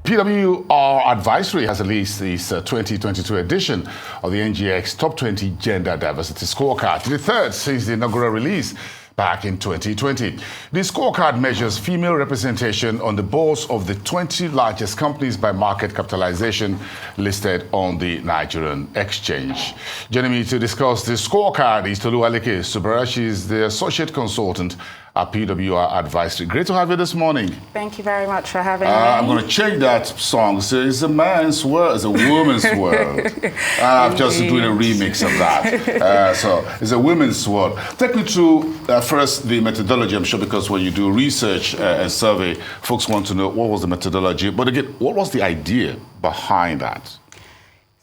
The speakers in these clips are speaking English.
PWR Advisory has released its 2022 edition of the NGX Top 20 Gender Diversity Scorecard, the third since the inaugural release back in 2020. The scorecard measures female representation on the boards of the 20 largest companies by market capitalization listed on the Nigerian exchange. Joining me to discuss the scorecard is Toluwaleke. Subair, she is the associate consultant at PWR Advisory. Great to have you this morning. Thank you very much for having me. I'm going to change that song. So it's a man's world, it's a woman's world. I'm just doing a remix of that. So it's a women's world. Take me through first the methodology, I'm sure, because when you do research and survey, folks want to know what was the methodology. But again, what was the idea behind that?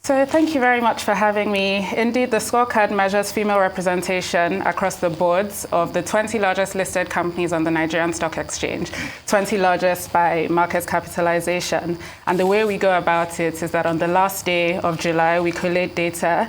So thank you very much for having me. Indeed, the scorecard measures female representation across the boards of the 20 largest listed companies on the Nigerian Stock Exchange, 20 largest by market capitalization. And the way we go about it is that on the last day of July, we collate data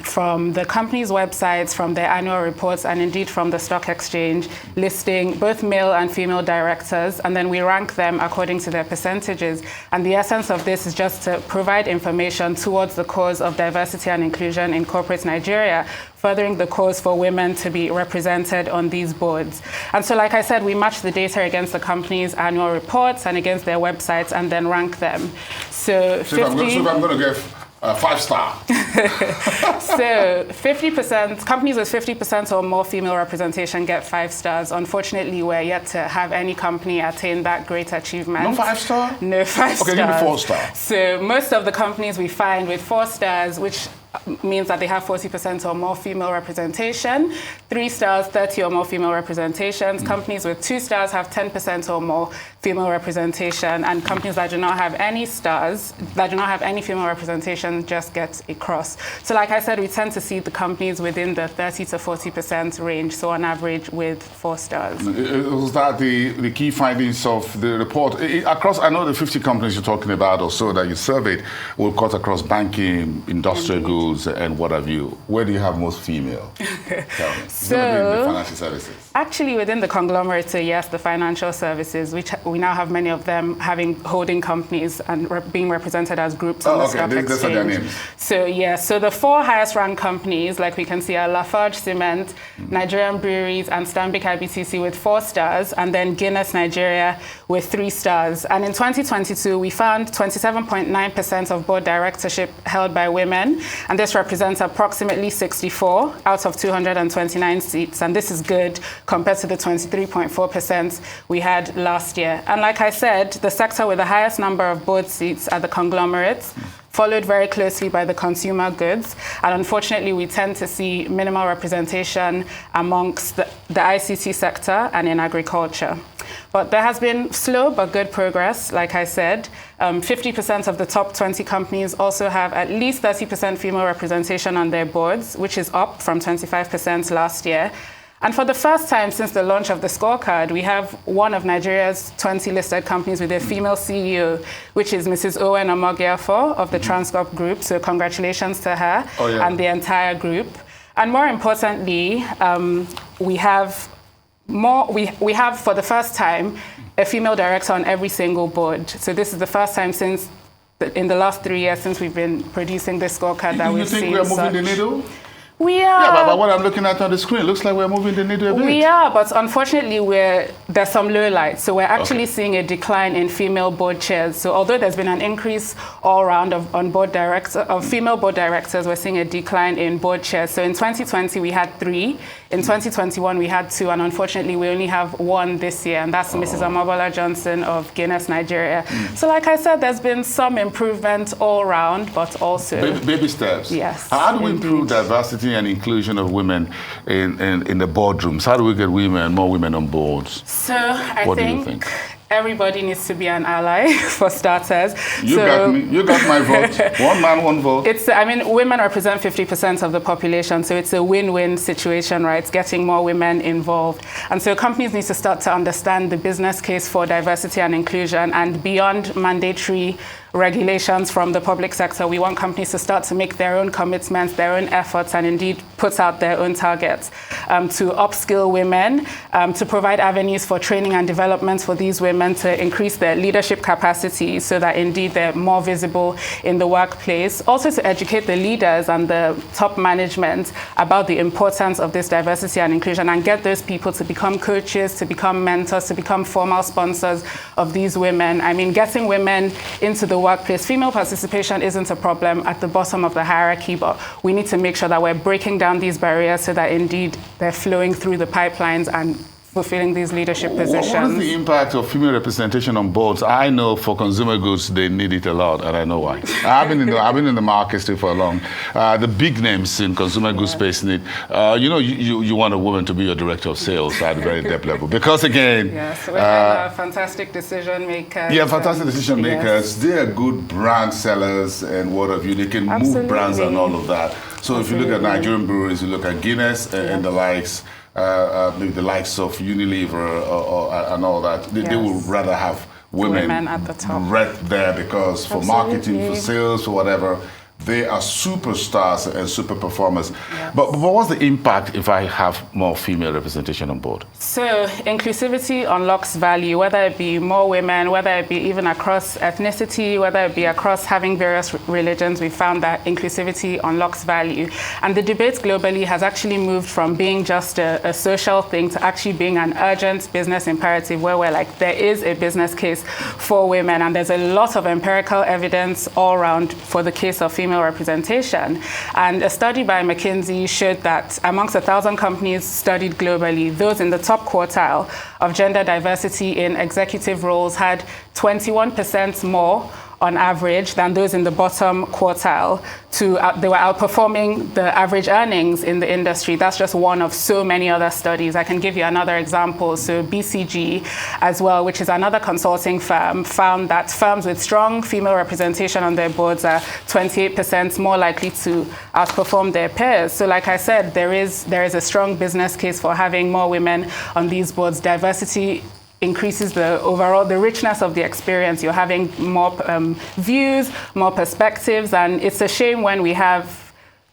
from the company's websites, from their annual reports, and indeed from the stock exchange, listing both male and female directors, and then we rank them according to their percentages. And the essence of this is just to provide information towards the cause of diversity and inclusion in corporate Nigeria, furthering the cause for women to be represented on these boards. And so, like I said, we match the data against the company's annual reports and against their websites and then rank them. So if I'm going to give 5-star. So 50%, companies with 50% or more female representation get 5 stars. Unfortunately, we're yet to have any company attain that great achievement. No 5-star? No 5 stars. Okay, give me 4-star. So most of the companies we find with 4 stars, which means that they have 40% or more female representation. 3 stars, 30 or more female representations. Companies with 2 stars have 10% or more female representation, and companies that do not have any stars, that do not have any female representation, just get a cross. So like I said, we tend to see the companies within the 30 to 40% range, so on average with 4 stars. Was that the key findings of the report? Across, I know the 50 companies you're talking about or so that you surveyed will cut across banking, industrial goods, and what have you. Where do you have most female? So, the financial services. Actually, within the conglomerate, yes, the financial services, which we now have many of them having holding companies and being represented as groups on the stock exchange. Those are their names. So, yeah, so the 4 highest ranked companies, like we can see, are Lafarge Cement, Nigerian Breweries, and Stanbic IBTC with 4 stars, and then Guinness Nigeria with 3 stars. And in 2022, we found 27.9% of board directorship held by women, and this represents approximately 64 out of 229 seats, and this is good compared to the 23.4% we had last year. And like I said, the sector with the highest number of board seats are the conglomerates, followed very closely by the consumer goods. And unfortunately, we tend to see minimal representation amongst the ICT sector and in agriculture. But there has been slow but good progress, like I said. 50% of the top 20 companies also have at least 30% female representation on their boards, which is up from 25% last year. And for the first time since the launch of the scorecard, we have one of Nigeria's 20 listed companies with a female CEO, which is Mrs. Owen Omogiafo of the Transcorp Group. So congratulations to her and the entire group. And more importantly, we have for the first time a female director on every single board. So this is the first time since in the last 3 years since we've been producing this scorecard that we've seen. You think we are moving the needle? We are. Yeah, but what I'm looking at on the screen looks like we're moving the needle a bit. We are, but unfortunately, there's some low lights. So we're actually seeing a decline in female board chairs. So although there's been an increase all around of female board directors, we're seeing a decline in board chairs. So in 2020, we had 3. In 2021, we had 2, and unfortunately, we only have 1 this year, and that's Mrs. Amabola Johnson of Guinness Nigeria. So like I said, there's been some improvement all around, but also... Baby steps. Yes. How do we improve diversity and inclusion of women in the boardrooms? How do we get more women on boards? So I think everybody needs to be an ally, for starters. You got me. You got my vote. One man, one vote. Women represent 50% of the population, so it's a win-win situation, right? It's getting more women involved. And so companies need to start to understand the business case for diversity and inclusion, and beyond mandatory regulations from the public sector. We want companies to start to make their own commitments, their own efforts, and indeed put out their own targets to upskill women, to provide avenues for training and development for these women to increase their leadership capacity so that indeed they're more visible in the workplace. Also to educate the leaders and the top management about the importance of this diversity and inclusion and get those people to become coaches, to become mentors, to become formal sponsors of these women. I mean, getting women into the workplace, female participation isn't a problem at the bottom of the hierarchy, but we need to make sure that we're breaking down these barriers so that indeed they're flowing through the pipelines and fulfilling these leadership positions. What is the impact of female representation on boards? I know for consumer goods they need it a lot, and I know why. I've been in the market still for long. The big names in consumer goods space need. You want a woman to be your director of sales at a very depth level because again. Yes, we have fantastic decision makers. Yeah, fantastic decision makers. They are good brand sellers and what have you. They can move brands and all of that. So if you look at Nigerian breweries, you look at Guinness and the likes. Maybe the likes of Unilever and all that, they would rather have women at the top right there because for marketing, for sales, for whatever, they are superstars and super performers. Yes. But what's the impact if I have more female representation on board? So inclusivity unlocks value, whether it be more women, whether it be even across ethnicity, whether it be across having various religions. We found that inclusivity unlocks value. And the debate globally has actually moved from being just a social thing to actually being an urgent business imperative where we're like, there is a business case for women. And there's a lot of empirical evidence all around for the case of female representation. And a study by McKinsey showed that amongst 1,000 companies studied globally, those in the top quartile of gender diversity in executive roles had 21% more on average than those in the bottom quartile. They were outperforming the average earnings in the industry. That's just one of so many other studies. I can give you another example. So BCG as well, which is another consulting firm, found that firms with strong female representation on their boards are 28% more likely to outperform their peers. So like I said, there is a strong business case for having more women on these boards. Diversity increases the richness of the experience. You're having more views, more perspectives, and it's a shame when we have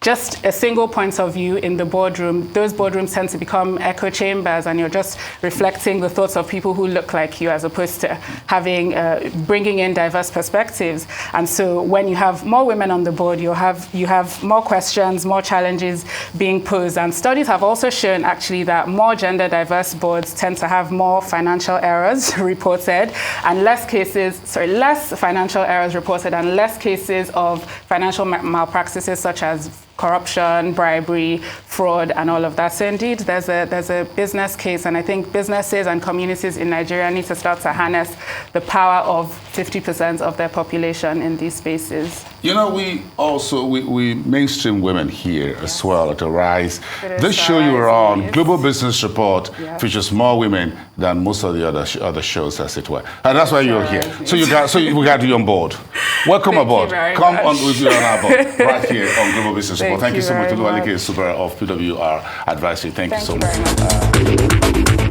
just a single point of view in the boardroom. Those boardrooms tend to become echo chambers, and you're just reflecting the thoughts of people who look like you, as opposed to bringing in diverse perspectives. And so, when you have more women on the board, you have more questions, more challenges being posed. And studies have also shown actually that more gender diverse boards tend to have more financial errors reported, and less financial errors reported, and less cases of financial malpractices such as corruption, bribery, fraud, and all of that. So indeed, there's a business case, and I think businesses and communities in Nigeria need to start to harness the power of 50% of their population in these spaces. You know, we mainstream women here as well at Arise. This show you were on, Global Business Report, features more women than most of the other shows, as it were. And that's why you're here. So we got you on board. Welcome aboard. Come on with you on our board, right here on Global Business Report. Thank you so much, Toluwaleke Subair of PWR Advisory. Thank you so much.